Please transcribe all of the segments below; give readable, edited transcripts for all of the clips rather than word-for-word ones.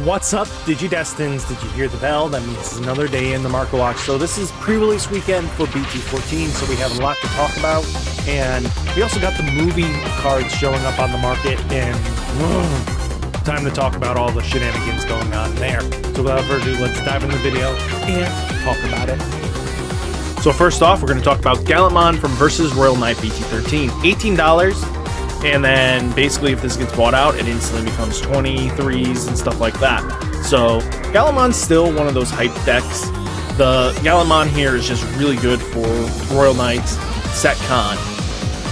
What's up, Digidestins? Did you hear the bell? That means it's another day in the Market Watch. So this is pre-release weekend for BT14, so we have a lot to talk about. And we also got the movie cards showing up on the market, and time to talk about all the shenanigans going on there. So without further ado, let's dive into the video and talk about it. So first off, we're going to talk about Gallantmon from Versus Royal Knight BT13. $18. And then basically if this gets bought out, it instantly becomes 23s and stuff like that. So Gallantmon's still one of those hype decks. The Gallantmon here is just really good for Royal Knight, set con,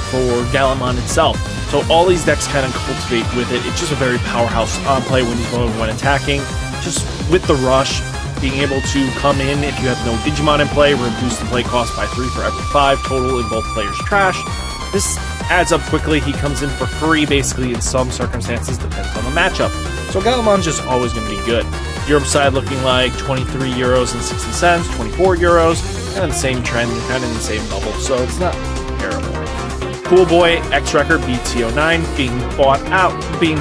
for Gallantmon itself. So all these decks kind of cultivate with it. It's just a very powerhouse on play when attacking. Just with the rush, being able to come in if you have no Digimon in play, reduce the play cost by 3 for every 5 total in both players' trash. This adds up quickly. He comes in for free, basically, in some circumstances, depends on the matchup. So Gallantmon's just always going to be good. Europe side looking like €23.60, 24 euros, kind of the same trend, kind of in the same bubble, so it's not terrible. Cool Boy X Record BT09 being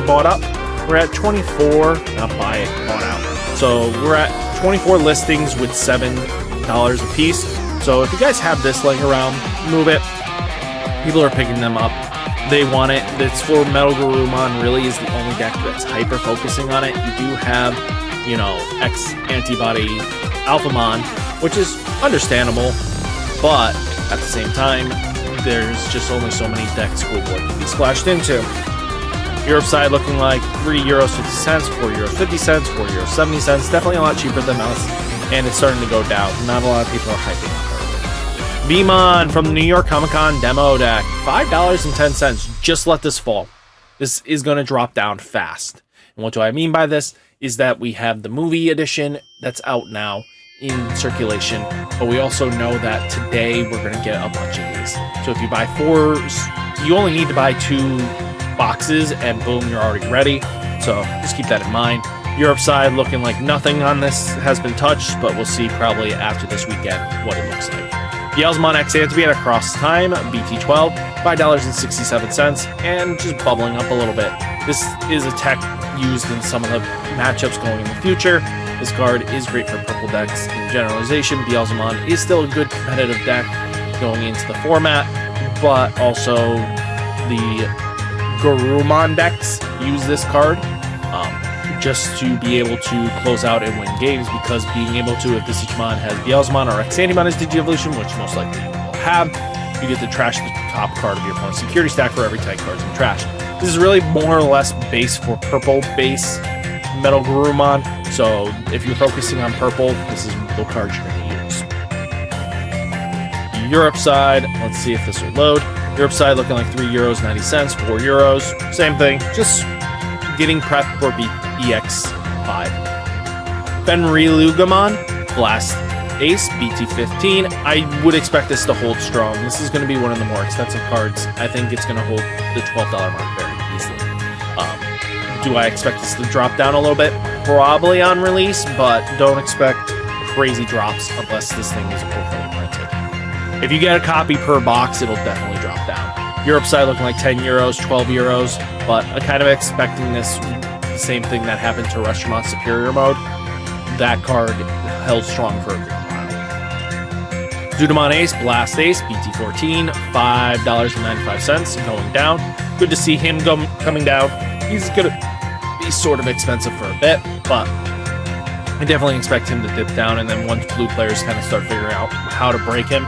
bought up. We're at 24, not buy it, bought out. So we're at 24 listings with $7 a piece. So if you guys have this laying around, move it. People are picking them up. They want it. It's for Metal Garurumon, really is the only deck that's hyper focusing on it. You do have, you know, X Antibody Alphamon, which is understandable, but at the same time, there's just only so many decks Cool Boy can be splashed into. Europe side looking like €3.50, €4.50, €4.70. Definitely a lot cheaper than us, and it's starting to go down. Not a lot of people are hyping up. Digimon from the New York Comic Con demo deck, $5.10. Just let this fall. This is going to drop down fast. And what do I mean by this? Is that we have the movie edition that's out now in circulation, but we also know that today we're going to get a bunch of these. So if you buy 4, you only need to buy 2 boxes, and boom, you're already ready. So just keep that in mind. Europe side looking like nothing on this has been touched, but we'll see probably after this weekend what it looks like. Yelzmon X Antibody across time, BT12, $5.67, and just bubbling up a little bit. This is a tech used in some of the matchups going in the future. This card is great for purple decks in generalization. Yelzmon is still a good competitive deck going into the format, but also the Garurumon decks use this card just to be able to close out and win games, because being able to, if this Digimon has Yelzmon or X Antibody as Digi-Evolution, which most likely you will have, you get to trash the top card of your opponent's security stack for every 10 cards in trash. This is really more or less base for purple base Metal Garurumon, so if you're focusing on purple, this is the card you're going to use. Europe side, let's see if this will load. Europe side looking like €3.90, €4, same thing, just getting prepped for EX5. Fenrilugamon, Blast Ace, BT15. I would expect this to hold strong. This is going to be one of the more expensive cards. I think it's going to hold the $12 mark very easily. Do I expect this to drop down a little bit? Probably on release, but don't expect crazy drops unless this thing is overly printed. If you get a copy per box, it'll definitely drop down. Europe side looking like €10, €12, but I'm kind of expecting this same thing that happened to Restaurant Superior mode. That card held strong for a good while. Zudamon Ace, Blast Ace, BT14, $5.95, going down. Good to see him coming down. He's going to be sort of expensive for a bit, but I definitely expect him to dip down, and then once blue players kind of start figuring out how to break him,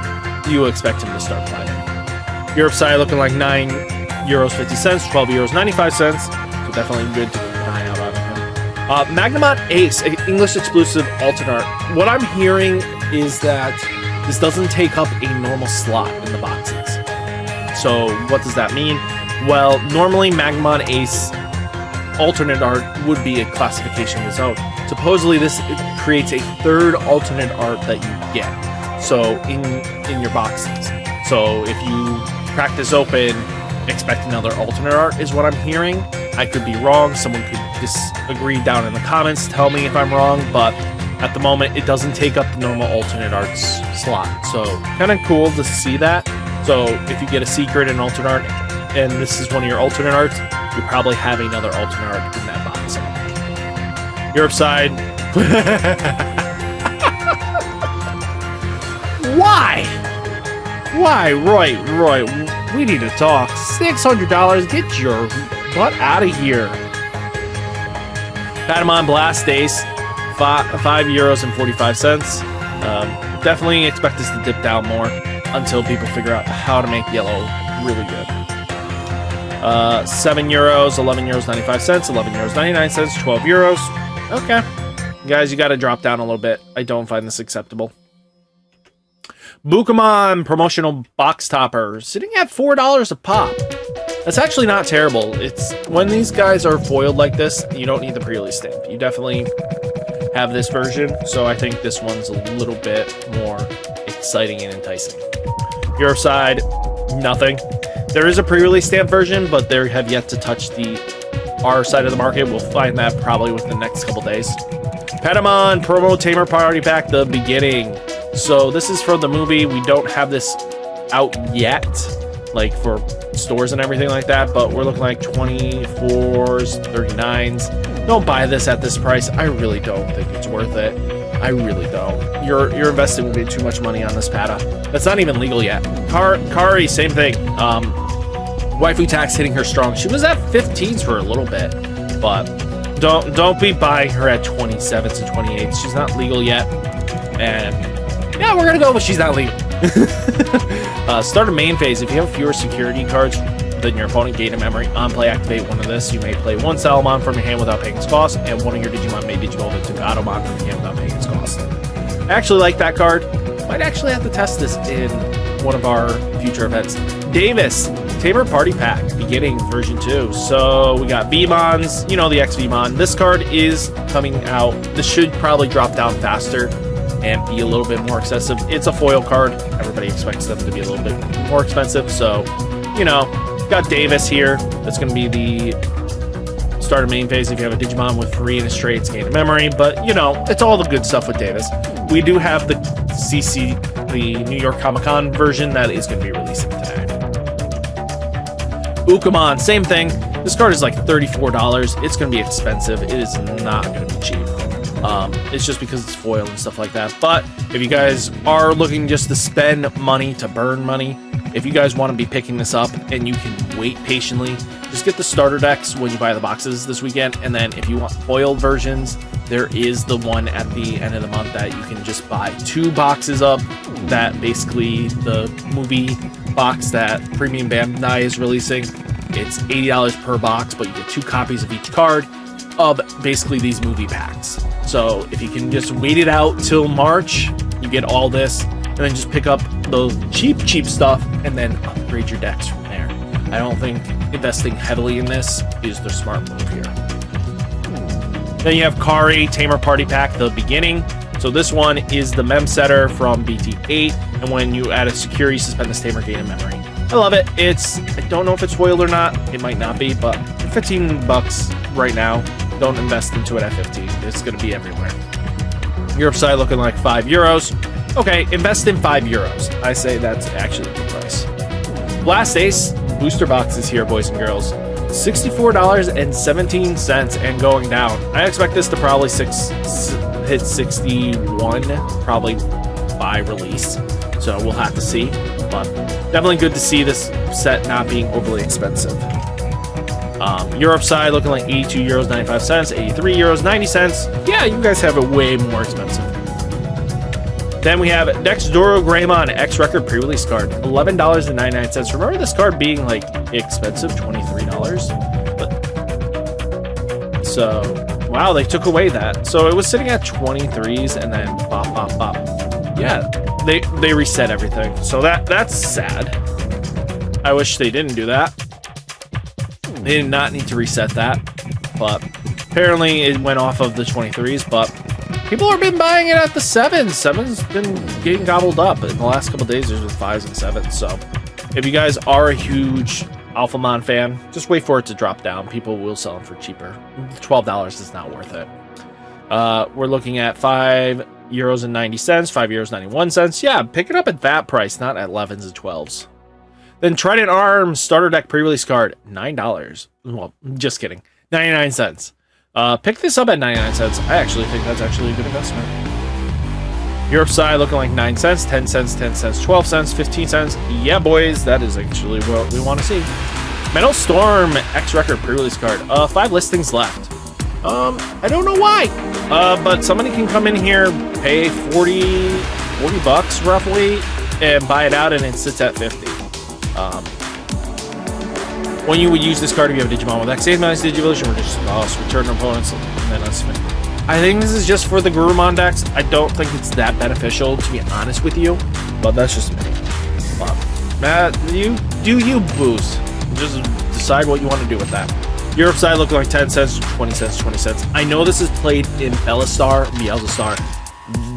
you expect him to start climbing. Europe side looking like €9.50, €12.95, so definitely good to keep an eye out on him. Magnamon Ace, English exclusive alternate art. What I'm hearing is that this doesn't take up a normal slot in the boxes. So what does that mean? Well, normally Magnamon Ace alternate art would be a classification of its own. Supposedly this creates a third alternate art that you get, so in your boxes. So if you crack this open, expect another alternate art is what I'm hearing. I could be wrong. Someone could disagree down in the comments, tell me if I'm wrong, but at the moment it doesn't take up the normal alternate arts slot. So kind of cool to see that. So if you get a secret and alternate art, and this is one of your alternate arts, you probably have another alternate art in that box. Europe side. Why? Why, Roy? We need to talk. $600. Get your butt out of here. Patamon Blast Ace, €5.45. Definitely expect this to dip down more until people figure out how to make yellow really good. €7, €11.95, €11.99, €12. Okay. Guys, you gotta drop down a little bit. I don't find this acceptable. Bukamon promotional box topper, sitting at $4 a pop. That's actually not terrible. It's when these guys are foiled like this, you don't need the pre-release stamp. You definitely have this version, so I think this one's a little bit more exciting and enticing. Your side, nothing. There is a pre-release stamp version, but they have yet to touch our side of the market. We'll find that probably within the next couple days. Patamon promo Tamer Party Pack, the beginning. So this is from the movie. We don't have this out yet, like for stores and everything like that, but we're looking like 24s, 39s. Don't buy this at this price. I really don't think it's worth it. I really don't. You're investing way too much money on this Pata. That's not even legal yet. Kari, same thing. Waifu tax hitting her strong. She was at 15s for a little bit, but don't be buying her at 27s and 28s. She's not legal yet, and yeah, we're gonna go, but she's not legal. Start a main phase. If you have fewer security cards than your opponent, gain a memory. On play, activate one of this. You may play one Salamon from your hand without paying its cost, and one of your Digimon may Digivolve into Automon from your hand without paying its cost. I actually like that card. Might actually have to test this in one of our future events. Davis, Tamer Party Pack, beginning version 2. So we got V-Mons, you know, the X-V-Mon. This card is coming out. This should probably drop down faster and be a little bit more excessive. It's a foil card. Everybody expects them to be a little bit more expensive. So, you know, got Davis here. That's going to be the start of main phase. If you have a Digimon with free and a straight, it's gain a memory. But, you know, it's all the good stuff with Davis. We do have the CC, the New York Comic-Con version that is going to be releasing today. Bukamon, same thing. This card is like $34. It's going to be expensive. It is not going to be cheap. It's just because it's foil and stuff like that. But if you guys are looking just to spend money, to burn money, if you guys want to be picking this up and you can wait patiently, just get the starter decks when you buy the boxes this weekend. And then if you want foiled versions, there is the one at the end of the month that you can just buy 2 boxes of. That basically the movie box that Premium Bandai is releasing. It's $80 per box, but you get 2 copies of each card of basically these movie packs. So if you can just wait it out till March, you get all this, and then just pick up the cheap stuff and then upgrade your decks from there. I don't think investing heavily in this is the smart move here. Then you have Kari Tamer Party Pack, the beginning. So this one is the mem setter from BT8, and when you add a security, suspend this Tamer, gain a memory. I love it. I don't know if it's foiled or not. It might not be, but $15 right now. Don't invest into it at 15. It's going to be everywhere. Europe side looking like €5. Okay, invest in €5. I say that's actually a good price. Blast Ace booster boxes here, boys and girls. $64.17 and going down. I expect this to probably hit 61 probably by release. So we'll have to see. But definitely good to see this set not being overly expensive. Europe side looking like €82.95, €83.90. Yeah, you guys have it way more expensive. Then we have Dexdoro Greymon X Record pre-release card, $11.99. Remember this card being like expensive, $23. But so wow, they took away that. So it was sitting at 23s and then pop. Yeah, they reset everything. So that's sad. I wish they didn't do that. They did not need to reset that, but apparently it went off of the 23s, but people have been buying it at the 7s. 7's been getting gobbled up. In the last couple of days, there's been 5s and 7s. So if you guys are a huge Alphamon fan, just wait for it to drop down. People will sell them for cheaper. $12 is not worth it. We're looking at €5.90, €5.91. Yeah, pick it up at that price, not at 11s and 12s. Then Trident Arms starter deck pre-release card, $9. Well, just kidding. 99 cents. Pick this up at 99 cents. I actually think that's actually a good investment. Europe side looking like 9 cents, 10 cents, 10 cents, 12 cents, 15 cents. Yeah, boys, that is actually what we want to see. Metal Storm X Record pre-release card. 5 listings left. I don't know why. But somebody can come in here, pay 40 bucks roughly, and buy it out, and it sits at 50. When you would use this card if you have Digimon with X Digivolution, we're just return opponents, and then that's fine. I think this is just for the Gurumon decks. I don't think it's that beneficial, to be honest with you, but that's just me. Matt, you boost. Just decide what you want to do with that. Europe side looking like 10 cents, 20 cents, 20 cents. I know this is played in Belistar.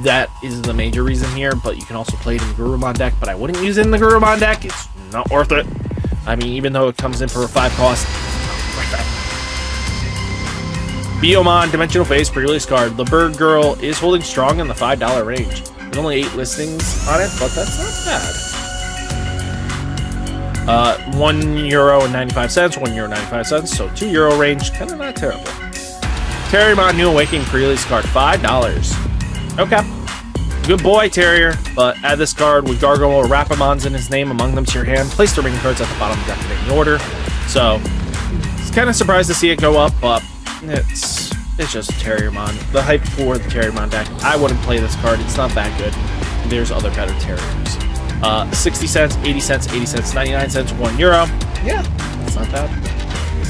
That is the major reason here, but you can also play it in the Gurumon deck, but I wouldn't use it in the Gurumon deck. It's not worth it. I mean, even though it comes in for a 5 cost, it's not worth it. Biomon Dimensional Phase pre-release card. The Bird Girl is holding strong in the $5 range. There's only 8 listings on it, but that's not bad. €1.95, €1.95, so €2 range, kind of not terrible. Terriermon New Awakening pre-release card, $5. Okay. Good boy, Terrier, but add this card with Gargoyle or Rapamons in his name among them to your hand. Place the remaining cards at the bottom of the deck in any order. So, it's kind of surprised to see it go up, but it's just Terriermon. The hype for the Terriermon deck. I wouldn't play this card. It's not that good. There's other better Terriers. 60 cents, 80 cents, 80 cents, 99 cents, €1. Yeah, that's not bad.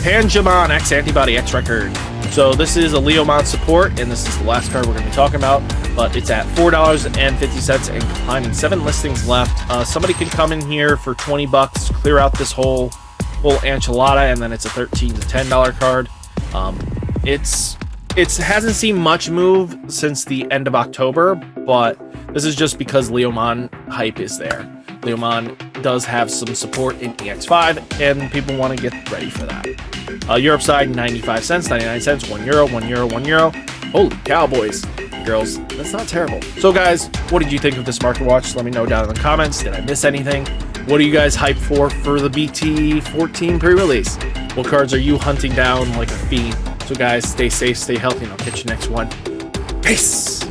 Panjamon X Antibody X Record. So this is a Leomon support, and this is the last card we're going to be talking about, but it's at $4.50 and climbing 7 listings left. Somebody can come in here for 20 bucks, clear out this whole enchilada, and then it's a $13 to $10 card. It hasn't seen much move since the end of October, but this is just because Leomon hype is there. Leomon does have some support in EX5, and people want to get ready for that. Europe side, 95 cents, 99 cents, €1, €1, €1. Holy cow, boys, girls, that's not terrible. So guys, what did you think of this Market Watch? Let me know down in the comments. Did I miss anything? What are you guys hyped for the BT14 pre-release? What cards are you hunting down like a fiend? So guys, stay safe, stay healthy, and I'll catch you next one. Peace!